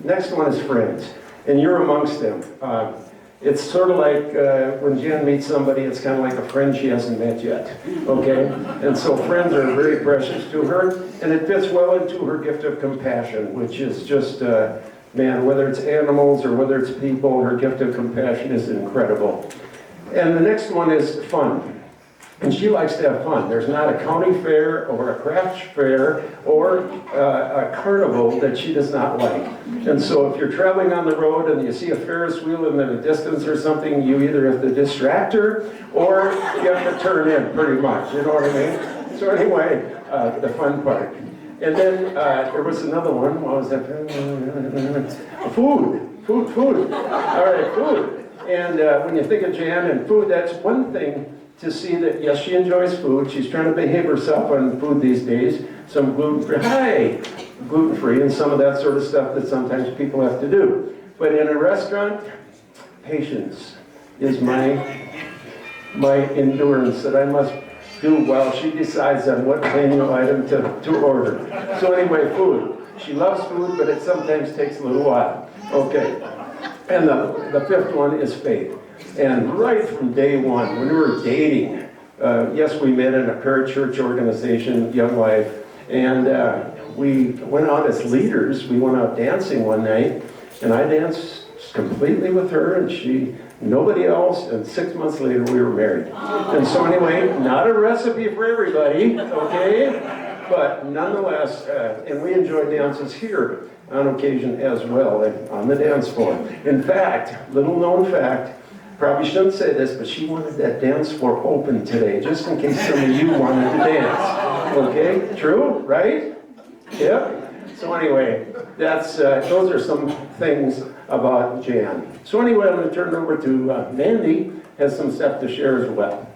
Next one is friends, and you're amongst them. It's sort of like when Jan meets somebody, it's kind of like a friend she hasn't met yet, okay? And so friends are very precious to her, and it fits well into her gift of compassion, which is just, man, whether it's animals or whether it's people, her gift of compassion is incredible. And the next one is fun. And she likes to have fun. There's not a county fair or a craft fair or a carnival that she does not like. And so if you're traveling on the road and you see a Ferris wheel in the distance or something, you either have to distract her or you have to turn in, pretty much. You know what I mean? So anyway, the fun part. And then there was another one. What was that? Food. All right, food. And when you think of Jan and food, that's one thing to see that, yes, she enjoys food. She's trying to behave herself on food these days. Some gluten-free and some of that sort of stuff that sometimes people have to do. But in a restaurant, patience is my endurance that I must do while she decides on what menu item to order. So anyway, food. She loves food, but it sometimes takes a little while. Okay. And the fifth one is faith. And right from day one, when we were dating, yes, we met in a parachurch organization, Young Life, and we went out as leaders. We went out dancing one night, and I danced completely with her, and nobody else, and 6 months later we were married. And so anyway, not a recipe for everybody, okay? But nonetheless, and we enjoy dances here on occasion as well, on the dance floor. In fact, little known fact, probably shouldn't say this, but she wanted that dance floor open today, just in case some of you wanted to dance. Okay, true, right? Yep. So anyway, those are some things about Jan. So anyway, I'm going to turn it over to Mandy, has some stuff to share as well.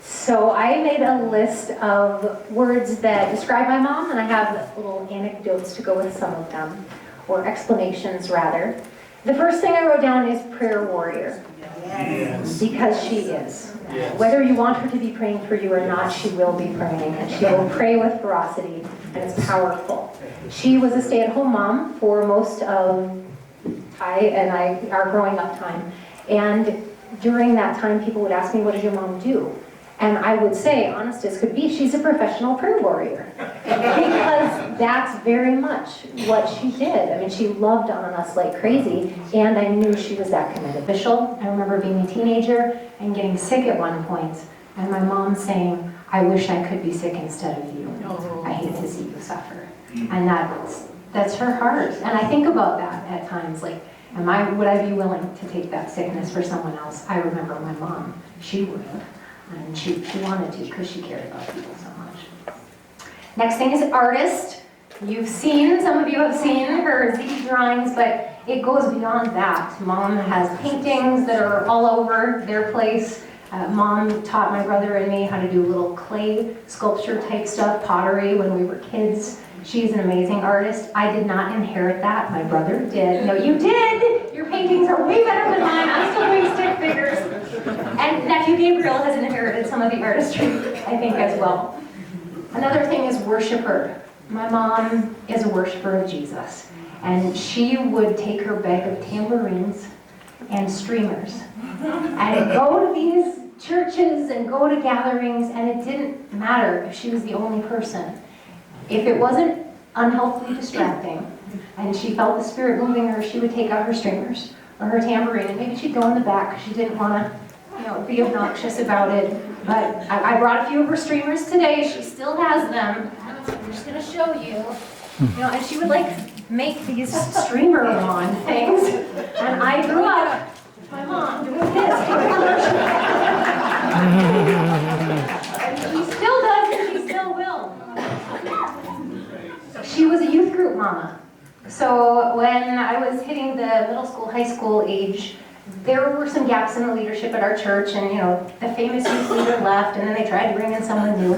So I made a list of words that describe my mom, and I have little anecdotes to go with some of them, or explanations rather. The first thing I wrote down is prayer warrior. Yes. Because she is. Yes. Whether you want her to be praying for you or not, she will be praying, and she will pray with ferocity, and it's powerful. She was a stay-at-home mom for most of our growing up time. And during that time, people would ask me, what does your mom do? And I would say, honest as could be, she's a professional prayer warrior. Because that's very much what she did. I mean, she loved on us like crazy, and I knew she was that committed. Official, I remember being a teenager and getting sick at one point, and my mom saying, I wish I could be sick instead of you. I hate to see you suffer. And that's her heart. And I think about that at times, like, would I be willing to take that sickness for someone else? I remember my mom, she would have. And she wanted to because she cared about people so much. Next thing is artist. Some of you have seen her Z drawings, but it goes beyond that. Mom has paintings that are all over their place. Mom taught my brother and me how to do little clay sculpture type stuff, pottery when we were kids. She's an amazing artist. I did not inherit that. My brother did. No, you did! Your paintings are way better than mine. I'm still doing stick figures. And nephew Gabriel has inherited some of the artistry, I think, as well. Another thing is worshiper. My mom is a worshiper of Jesus. And she would take her bag of tambourines and streamers and go to these churches and go to gatherings, and it didn't matter if she was the only person. If it wasn't unhealthily distracting and she felt the Spirit moving her, she would take out her streamers or her tambourine, and maybe she'd go in the back because she didn't want to be obnoxious about it. But I brought a few of her streamers today. She still has them. I'm just going to show you. And she would make these streamer lawn things. And I grew up with my mom doing this. And she still does, and she still will. She was a youth group mama. So when I was hitting the middle school, high school age, there were some gaps in the leadership at our church, and the famous youth leader left, and then they tried to bring in someone new,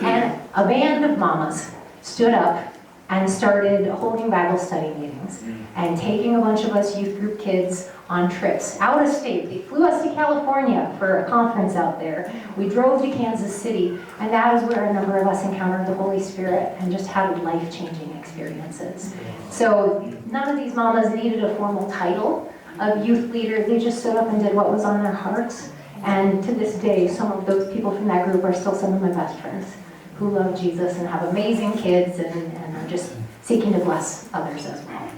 and a band of mamas stood up and started holding Bible study meetings and taking a bunch of us youth group kids on trips out of state. They flew us to California for a conference out there. We drove to Kansas City, and that is where a number of us encountered the Holy Spirit and just had life-changing experiences. So none of these mamas needed a formal title of youth leader. They just stood up and did what was on their hearts. And to this day, some of those people from that group are still some of my best friends who love Jesus and have amazing kids and are just seeking to bless others as well.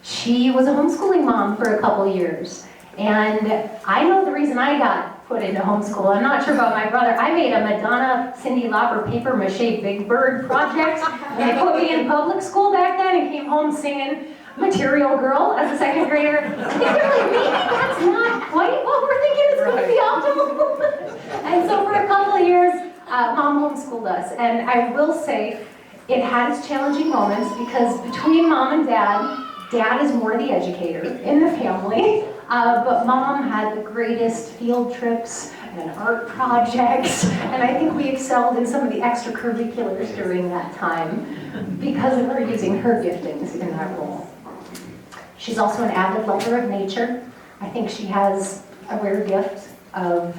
She was a homeschooling mom for a couple years. And I know the reason I got put into homeschool. I'm not sure about my brother. I made a Madonna, Cyndi Lauper paper mache Big Bird project. And they put me in public school back then and came home singing Material Girl as a second grader. And they're like, maybe that's not quite what we're thinking is going to be optimal. And so for a couple of years, Mom homeschooled us. And I will say, it had its challenging moments because between Mom and Dad is more the educator in the family. But Mom had the greatest field trips and art projects, and I think we excelled in some of the extracurriculars during that time because of her using her giftings in that role. She's also an avid lover of nature. I think she has a rare gift of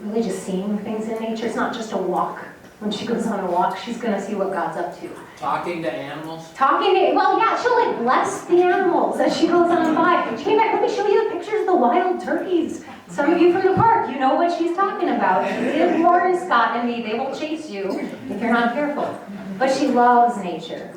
really just seeing things in nature. It's not just a walk. When she goes on a walk, she's going to see what God's up to. Talking to animals? Well, yeah, she'll like bless the animals as she goes on by. She came back, let me show you the pictures of the wild turkeys. Some of you from the park, you know what she's talking about. She is Warren Scott and me. They will chase you if you're not careful. But she loves nature.